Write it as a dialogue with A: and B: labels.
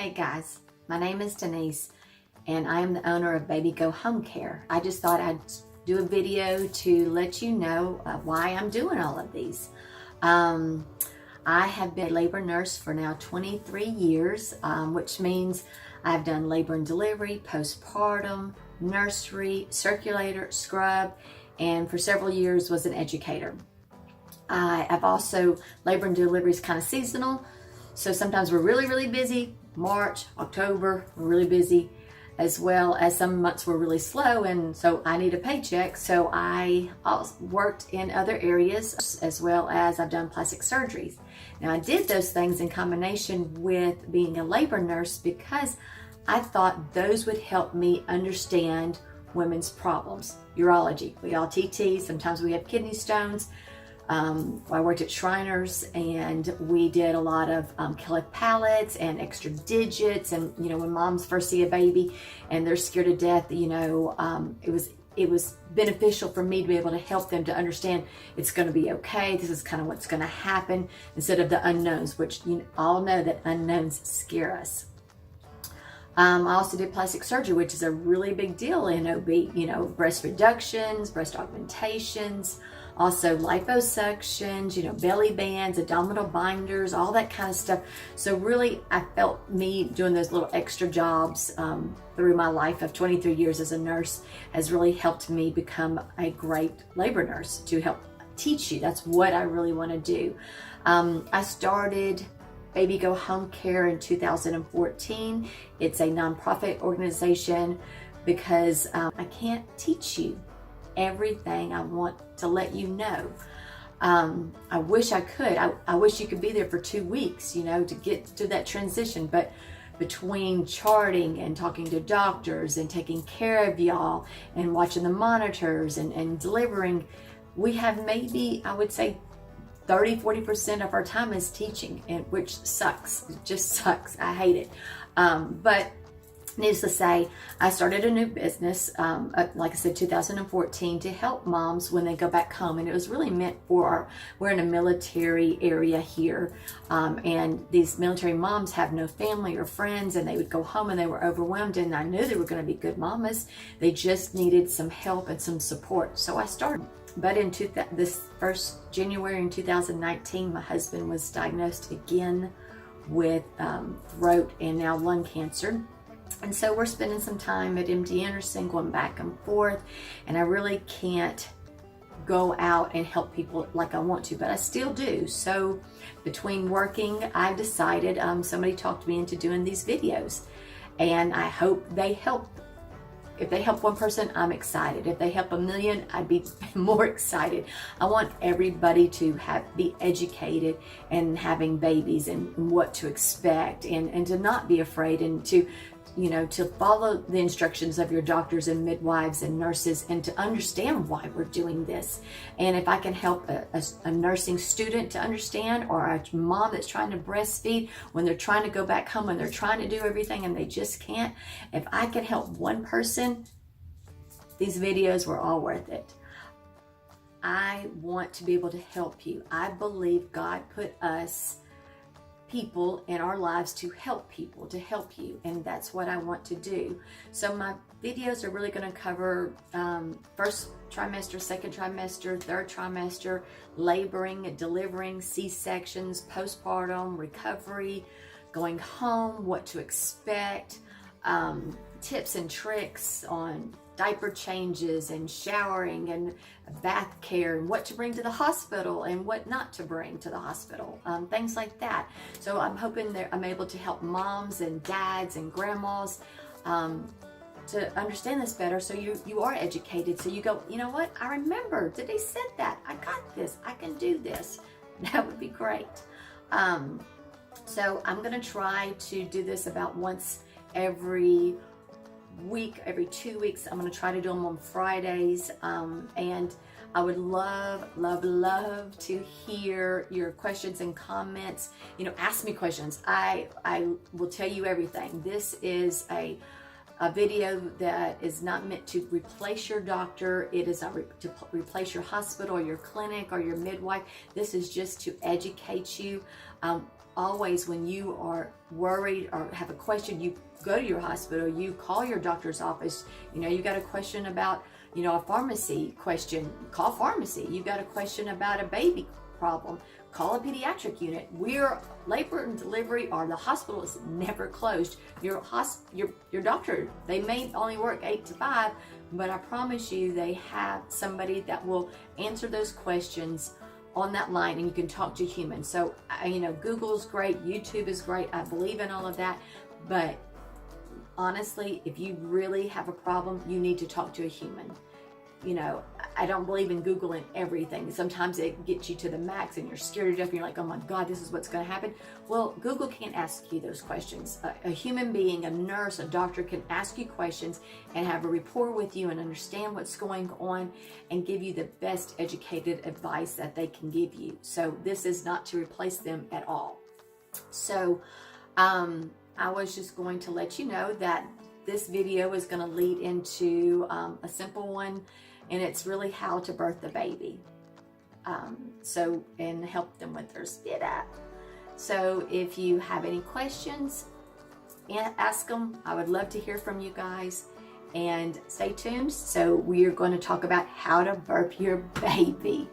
A: Hey guys, my name is Denise and I am the owner of Baby Go Home Care. I just thought I'd do a video to let you know why I'm doing all of these. I have been a labor nurse for now 23 years, which means I've done labor and delivery, postpartum, nursery, circulator, scrub, and for several years was an educator. I've also, labor and delivery is kind of seasonal, so sometimes we're really busy. March, October, we're really busy, as well as some months were really slow, and so I need a paycheck. So I also worked in other areas, as well as I've done plastic surgeries. Now I did those things in combination with being a labor nurse because I thought those would help me understand women's problems. Urology, we all TT, sometimes we have kidney stones. I worked at Shriners and we did a lot of Kellogg pallets and extra digits, and you know, when moms first see a baby and they're scared to death, you know, it was beneficial for me to be able to help them to understand it's going to be okay. This is kind of what's going to happen, instead of the unknowns, which you all know that unknowns scare us. I also did plastic surgery, which is a really big deal in OB, you know, breast reductions, breast augmentations, also liposuctions, you know, belly bands, abdominal binders, all that kind of stuff. So really, I felt me doing those little extra jobs through my life of 23 years as a nurse has really helped me become a great labor nurse to help teach you. That's what I really want to do. I started Baby Go Home Care in 2014. It's a nonprofit organization because I can't teach you everything I want to let you know. I wish I could. I wish you could be there for 2 weeks, you know, to get to that transition. But between charting and talking to doctors and taking care of y'all and watching the monitors and delivering, we have maybe, I would say, 30-40% of our time is teaching, and which sucks. It just sucks. I hate it. But needless to say, I started a new business, like I said, 2014, to help moms when they go back home. And it was really meant for we're in a military area here. And these military moms have no family or friends, and they would go home and they were overwhelmed. And I knew they were going to be good mamas. They just needed some help and some support. So I started. But in this first January in 2019, my husband was diagnosed again with throat and now lung cancer. And so we're spending some time at MD Anderson, going back and forth, and I really can't go out and help people like I want to, but I still do. So between working, I've decided, somebody talked me into doing these videos, and I hope they help. If they help one person, I'm excited. If they help a million, I'd be more excited. I want everybody to be educated and having babies and what to expect, and to not be afraid, and to, you know, to follow the instructions of your doctors and midwives and nurses, and to understand why we're doing this. And if I can help a nursing student to understand, or a mom that's trying to breastfeed when they're trying to go back home and they're trying to do everything and they just can't, if I can help one person, these videos were all worth it. I want to be able to help you. I believe God put us people in our lives to help people, to help you, and that's what I want to do. So my videos are really going to cover first trimester, second trimester, third trimester, laboring, delivering, C-sections, postpartum, recovery, going home, what to expect, tips and tricks on diaper changes and showering and bath care, and what to bring to the hospital and what not to bring to the hospital, things like that. So I'm hoping that I'm able to help moms and dads and grandmas to understand this better, so you are educated, so you go, you know what, I remember that they said that, I got this, I can do this. That would be great. So I'm going to try to do this about once every week, every 2 weeks. I'm going to try to do them on Fridays, and I would love to hear your questions and comments. You know, ask me questions. I will tell you everything. This is a video that is not meant to replace your doctor. It is not to replace your hospital or your clinic or your midwife. This is just to educate you always, when you are worried or have a question, you go to your hospital, you call your doctor's office. You know, you got a question about, you know, a pharmacy question, call pharmacy. You got a question about a baby problem, call a pediatric unit. We're labor and delivery, or the hospital is never closed. Your doctor, they may only work 8 to 5, but I promise you they have somebody that will answer those questions on that line, and you can talk to humans. So, you know, Google's great, YouTube is great. I believe in all of that, but honestly, if you really have a problem, you need to talk to a human. You know, I don't believe in Googling everything. Sometimes it gets you to the max and you're scared to death and you're like, oh my God, this is what's going to happen. Well, Google can't ask you those questions. A human being, a nurse, a doctor can ask you questions and have a rapport with you and understand what's going on and give you the best educated advice that they can give you. So this is not to replace them at all. So I was just going to let you know that this video is going to lead into a simple one, and it's really how to birth the baby. And help them with their spit up. So if you have any questions, ask them. I would love to hear from you guys, and stay tuned. So we are going to talk about how to burp your baby.